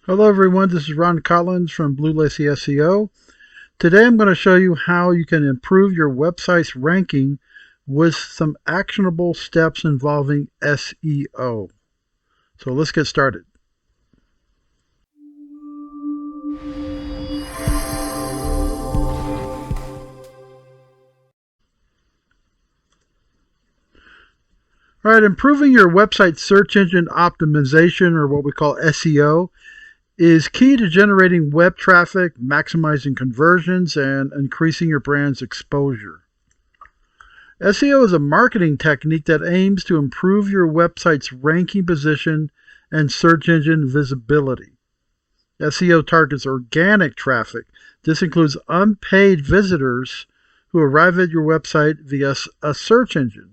Hello everyone, this is Ron Collins from Lacy SEO. Today I'm going to show you how you can improve your website's ranking with some actionable steps involving SEO. So let's get started. All right, improving your website search engine optimization, or what we call SEO, is key to generating web traffic, maximizing conversions, and increasing your brand's exposure. SEO is a marketing technique that aims to improve your website's ranking position and search engine visibility. SEO targets organic traffic. This includes unpaid visitors who arrive at your website via a search engine.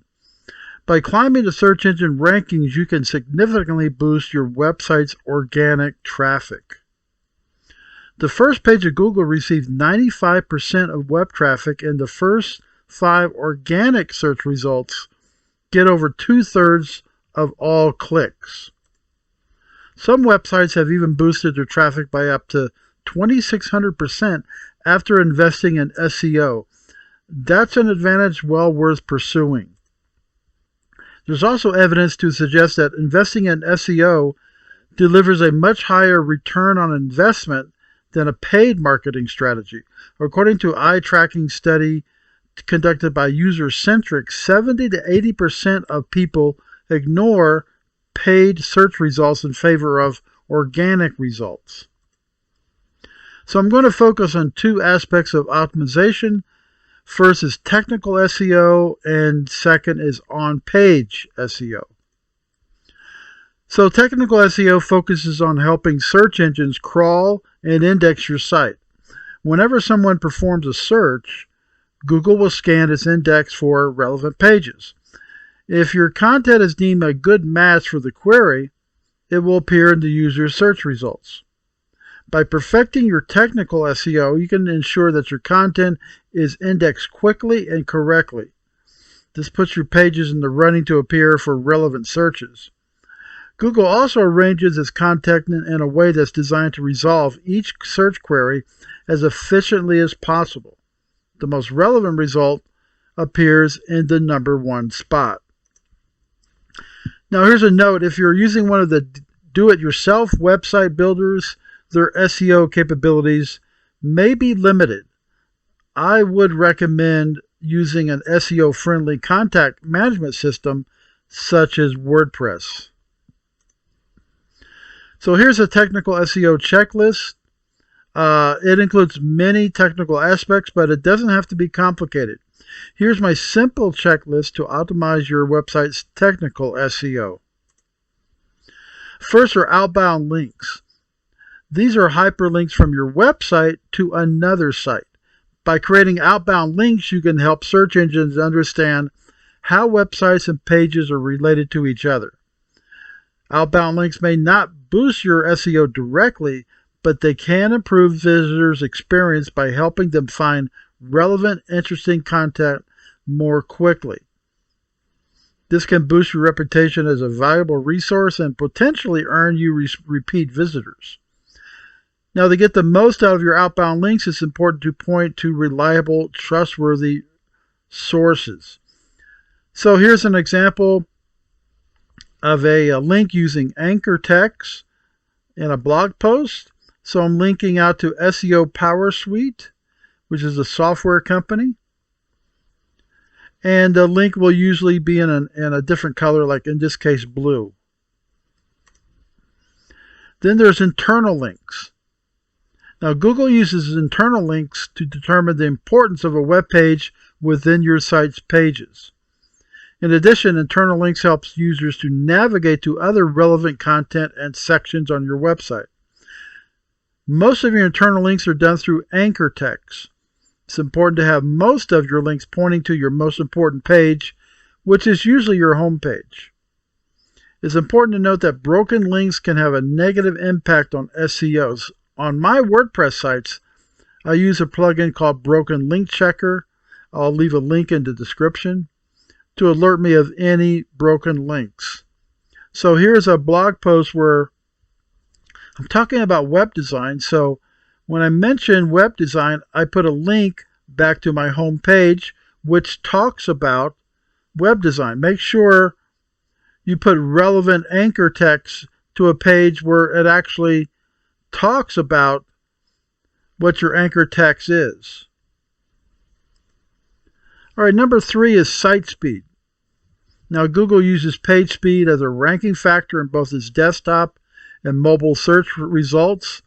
By climbing the search engine rankings, you can significantly boost your website's organic traffic. The first page of Google received 95% of web traffic, and the first 5 organic search results get over 2/3 of all clicks. Some websites have even boosted their traffic by up to 2,600% after investing in SEO. That's an advantage well worth pursuing. There's also evidence to suggest that investing in SEO delivers a much higher return on investment than a paid marketing strategy. According to an eye tracking study conducted by User-Centric, 70 to 80% of people ignore paid search results in favor of organic results. So I'm going to focus on 2 aspects of optimization. First is technical SEO, and second is on-page SEO. So technical SEO focuses on helping search engines crawl and index your site. Whenever someone performs a search, Google will scan its index for relevant pages. If your content is deemed a good match for the query, it will appear in the user's search results. By perfecting your technical SEO, you can ensure that your content is indexed quickly and correctly. This puts your pages in the running to appear for relevant searches. Google also arranges its content in a way that's designed to resolve each search query as efficiently as possible. The most relevant result appears in the number 1 spot. Now here's a note: if you're using one of the do-it-yourself website builders, their SEO capabilities may be limited. I would recommend using an SEO-friendly content management system such as WordPress. So here's a technical SEO checklist. It includes many technical aspects, but it doesn't have to be complicated. Here's my simple checklist to optimize your website's technical SEO. First are outbound links. These are hyperlinks from your website to another site. By creating outbound links, you can help search engines understand how websites and pages are related to each other. Outbound links may not boost your SEO directly, but they can improve visitors' experience by helping them find relevant, interesting content more quickly. This can boost your reputation as a valuable resource and potentially earn you repeat visitors. Now, to get the most out of your outbound links, it's important to point to reliable, trustworthy sources. So here's an example of a link using anchor text in a blog post. So I'm linking out to SEO Power Suite, which is a software company. And the link will usually be in a different color, like in this case, blue. Then there's internal links. Now, Google uses internal links to determine the importance of a web page within your site's pages. In addition, internal links helps users to navigate to other relevant content and sections on your website. Most of your internal links are done through anchor text. It's important to have most of your links pointing to your most important page, which is usually your home page. It's important to note that broken links can have a negative impact on SEOs. On my WordPress sites, I use a plugin called Broken Link Checker. I'll leave a link in the description to alert me of any broken links. So here's a blog post where I'm talking about web design, so when I mention web design, I put a link back to my home page which talks about web design. Make sure you put relevant anchor text to a page where it actually talks about what your anchor text is. All right, number 3 is site speed. Now, Google uses page speed as a ranking factor in both its desktop and mobile search results.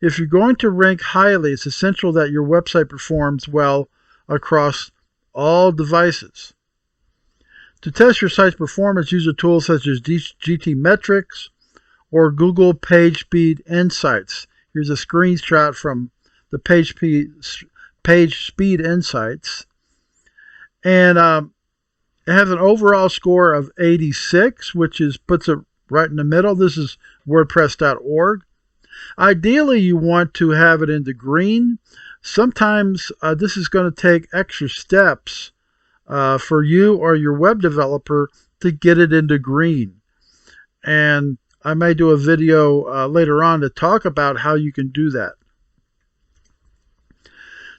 If you're going to rank highly, it's essential that your website performs well across all devices. To test your site's performance, use a tool such as GTmetrix or Google Page Speed Insights. Here's a screenshot from the Page Speed Insights. And it has an overall score of 86, which puts it right in the middle. This is WordPress.org. Ideally, you want to have it in the green. Sometimes this is going to take extra steps for you or your web developer to get it into green. And I may do a video later on to talk about how you can do that.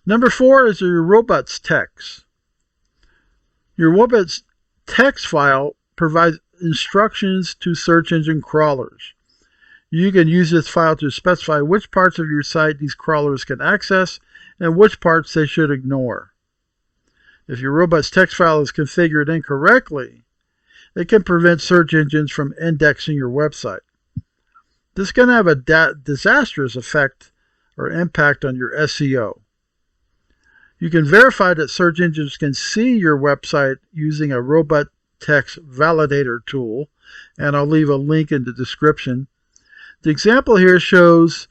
Number 4 is your robots.txt. Your robots.txt file provides instructions to search engine crawlers. You can use this file to specify which parts of your site these crawlers can access and which parts they should ignore. If your robots.txt file is configured incorrectly, it can prevent search engines from indexing your website. This can have a disastrous effect or impact on your SEO. You can verify that search engines can see your website using a robots.txt validator tool, and I'll leave a link in the description. The example here shows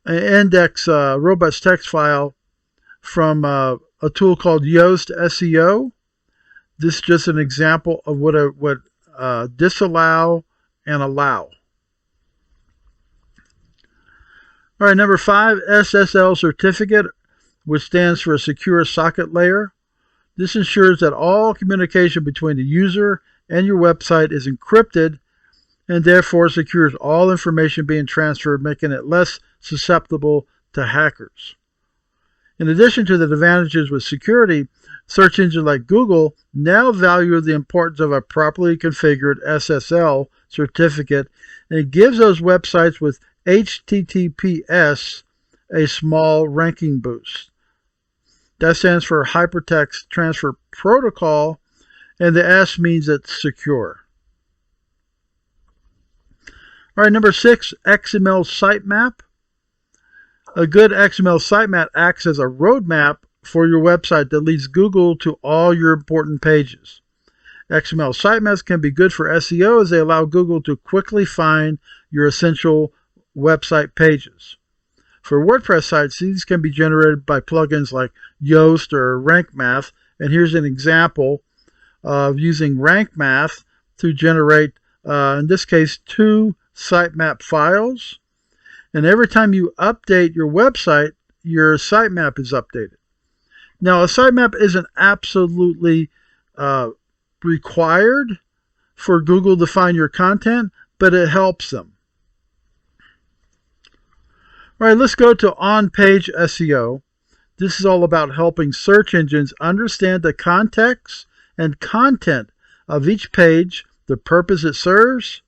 an index robots.txt file from a tool called Yoast SEO. This is just an example of what it would disallow and allow. All right, number 5, SSL certificate, which stands for a secure socket layer. This ensures that all communication between the user and your website is encrypted and therefore secures all information being transferred, making it less susceptible to hackers. In addition to the advantages with security, search engines like Google now value the importance of a properly configured SSL certificate, and it gives those websites with HTTPS a small ranking boost. That stands for Hypertext Transfer Protocol, and the S means it's secure. All right, number 6, XML sitemap. A good XML sitemap acts as a roadmap for your website that leads Google to all your important pages. XML sitemaps can be good for SEO as they allow Google to quickly find your essential website pages. For WordPress sites, these can be generated by plugins like Yoast or Rank Math. And here's an example of using Rank Math to generate, in this case, 2 sitemap files. And every time you update your website, your sitemap is updated. Now, a sitemap isn't absolutely required for Google to find your content, but it helps them. All right, let's go to on-page SEO. This is all about helping search engines understand the context and content of each page, the purpose it serves,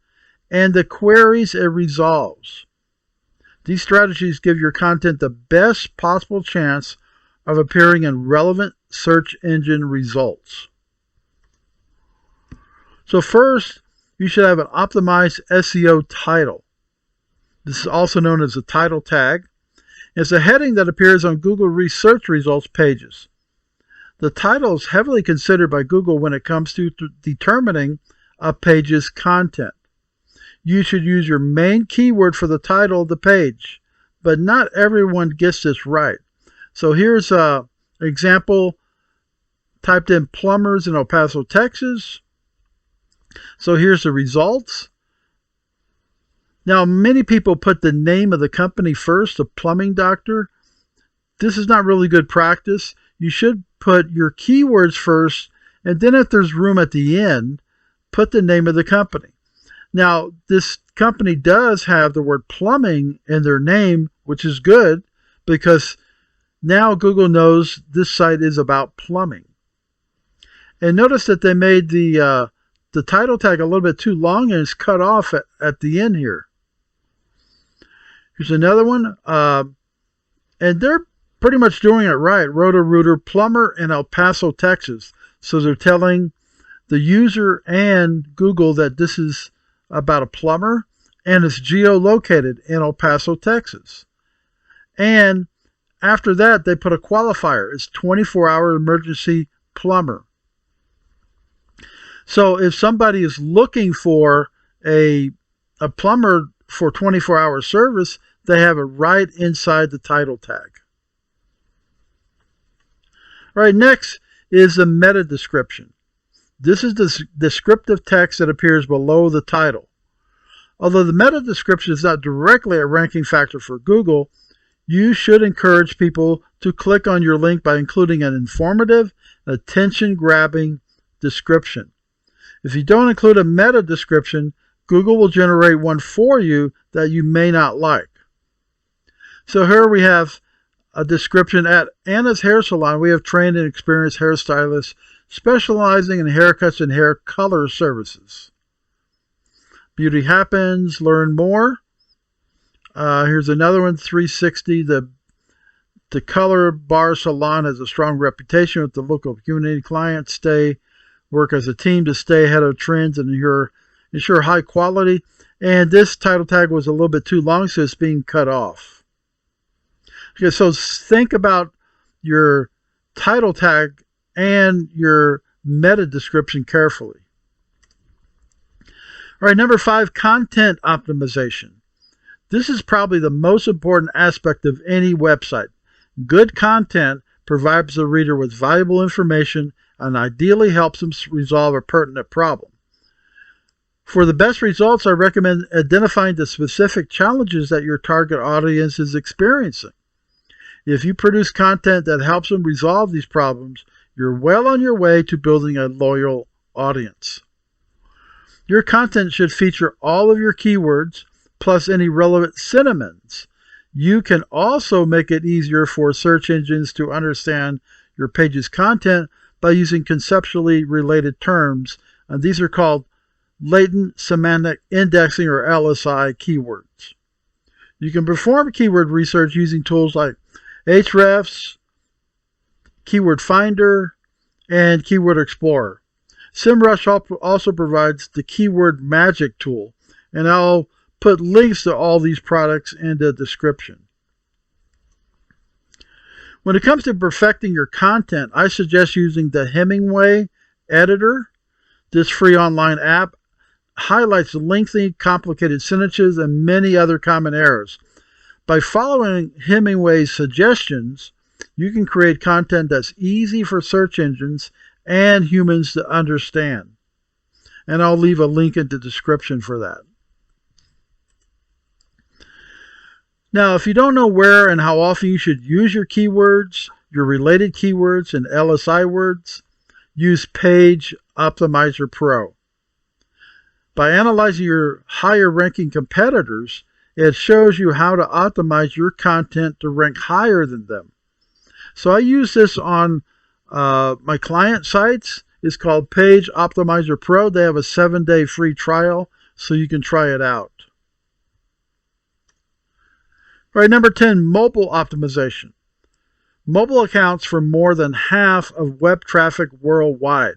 and the queries it resolves. These strategies give your content the best possible chance of appearing in relevant search engine results. So first, you should have an optimized SEO title. This is also known as a title tag. It's a heading that appears on Google research results pages. The title is heavily considered by Google when it comes to determining a page's content. You should use your main keyword for the title of the page, but not everyone gets this right. So here's an example. Typed in plumbers in El Paso, Texas. So here's the results. Now, many people put the name of the company first, a plumbing doctor. This is not really good practice. You should put your keywords first, and then if there's room at the end, put the name of the company. Now, this company does have the word plumbing in their name, which is good because now Google knows this site is about plumbing. And notice that they made the title tag a little bit too long and it's cut off at the end here. Here's another one. And they're pretty much doing it right. Roto-Rooter plumber in El Paso, Texas. So they're telling the user and Google that this is about a plumber and it's geolocated in El Paso, Texas. And after that, they put a qualifier. It's 24-hour emergency plumber. So if somebody is looking for a plumber for 24-hour service, they have it right inside the title tag. All right, next is the meta description. This is the descriptive text that appears below the title. Although the meta description is not directly a ranking factor for Google, you should encourage people to click on your link by including an informative, attention-grabbing description. If you don't include a meta description, Google will generate one for you that you may not like. So here we have a description. At Anna's Hair Salon, we have trained and experienced hairstylists specializing in haircuts and hair color services. Beauty happens, learn more. Here's another one, 360. The Color Bar Salon has a strong reputation with the local community. Clients work as a team to stay ahead of trends and ensure high quality. And this title tag was a little bit too long, so it's being cut off. Okay, so think about your title tag and your meta description carefully. All right, number 5, content optimization. This is probably the most important aspect of any website. Good content provides the reader with valuable information and ideally helps them resolve a pertinent problem. For the best results, I recommend identifying the specific challenges that your target audience is experiencing. If you produce content that helps them resolve these problems, you're well on your way to building a loyal audience. Your content should feature all of your keywords, plus any relevant synonyms. You can also make it easier for search engines to understand your page's content by using conceptually related terms, and these are called latent semantic indexing or LSI keywords. You can perform keyword research using tools like Ahrefs, Keyword Finder, and Keyword Explorer. SEMrush also provides the Keyword Magic tool, and I'll put links to all these products in the description. When it comes to perfecting your content, I suggest using the Hemingway editor. This free online app highlights lengthy, complicated sentences and many other common errors. By following Hemingway's suggestions, you can create content that's easy for search engines and humans to understand. And I'll leave a link in the description for that. Now, if you don't know where and how often you should use your keywords, your related keywords, and LSI words, use Page Optimizer Pro. By analyzing your higher ranking competitors, it shows you how to optimize your content to rank higher than them. So I use this on my client sites. It's called Page Optimizer Pro. They have a 7-day free trial, so you can try it out. All right, number 10, mobile optimization. Mobile accounts for more than half of web traffic worldwide.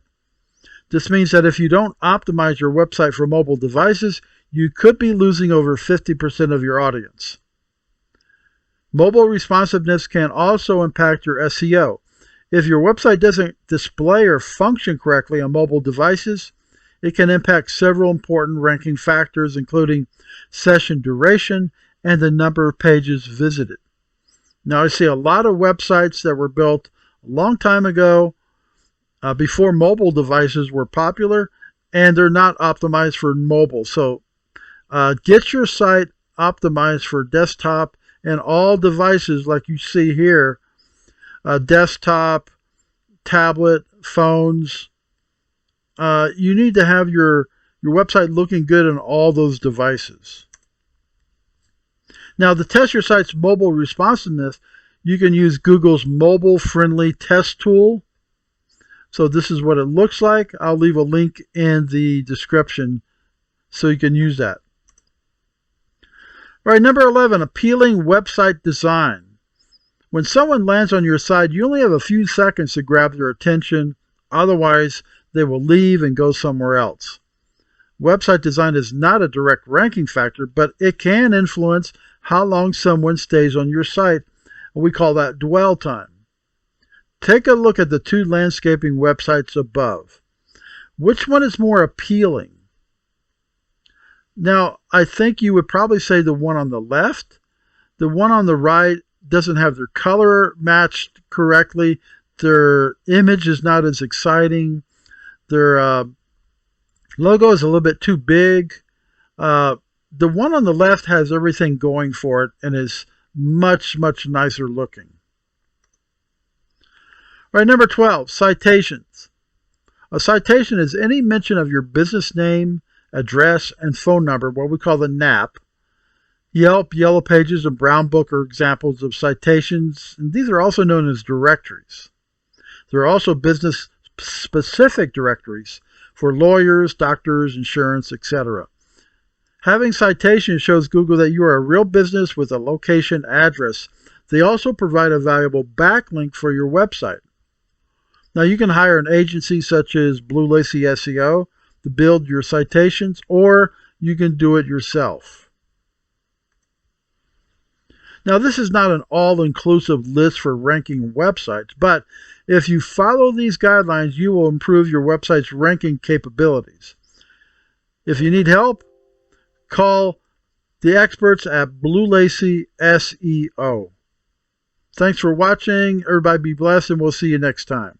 This means that if you don't optimize your website for mobile devices, you could be losing over 50% of your audience. Mobile responsiveness can also impact your SEO. If your website doesn't display or function correctly on mobile devices, it can impact several important ranking factors, including session duration and the number of pages visited. Now, I see a lot of websites that were built a long time ago, before mobile devices were popular, and they're not optimized for mobile. So get your site optimized for desktop and all devices like you see here, desktop, tablet, phones. You need to have your your website looking good on all those devices. Now, to test your site's mobile responsiveness, you can use Google's mobile-friendly test tool. So this is what it looks like. I'll leave a link in the description so you can use that. All right, number 11, appealing website design. When someone lands on your site, you only have a few seconds to grab their attention. Otherwise, they will leave and go somewhere else. Website design is not a direct ranking factor, but it can influence how long someone stays on your site. We call that dwell time. Take a look at the two landscaping websites above. Which one is more appealing? Now, I think you would probably say the one on the left. The one on the right doesn't have their color matched correctly. Their image is not as exciting. Their logo is a little bit too big. The one on the left has everything going for it and is much, much nicer looking. All right, number 12, citations. A citation is any mention of your business name, address, and phone number, what we call the NAP. Yelp, Yellow Pages, and Brown Book are examples of citations, and these are also known as directories. There are also business-specific directories for lawyers, doctors, insurance, etc. Having citations shows Google that you are a real business with a location address. They also provide a valuable backlink for your website. Now, you can hire an agency such as Lacy SEO to build your citations, or you can do it yourself. Now, this is not an all-inclusive list for ranking websites, but if you follow these guidelines, you will improve your website's ranking capabilities. If you need help, call the experts at Lacy SEO. Thanks for watching. Everybody be blessed, and we'll see you next time.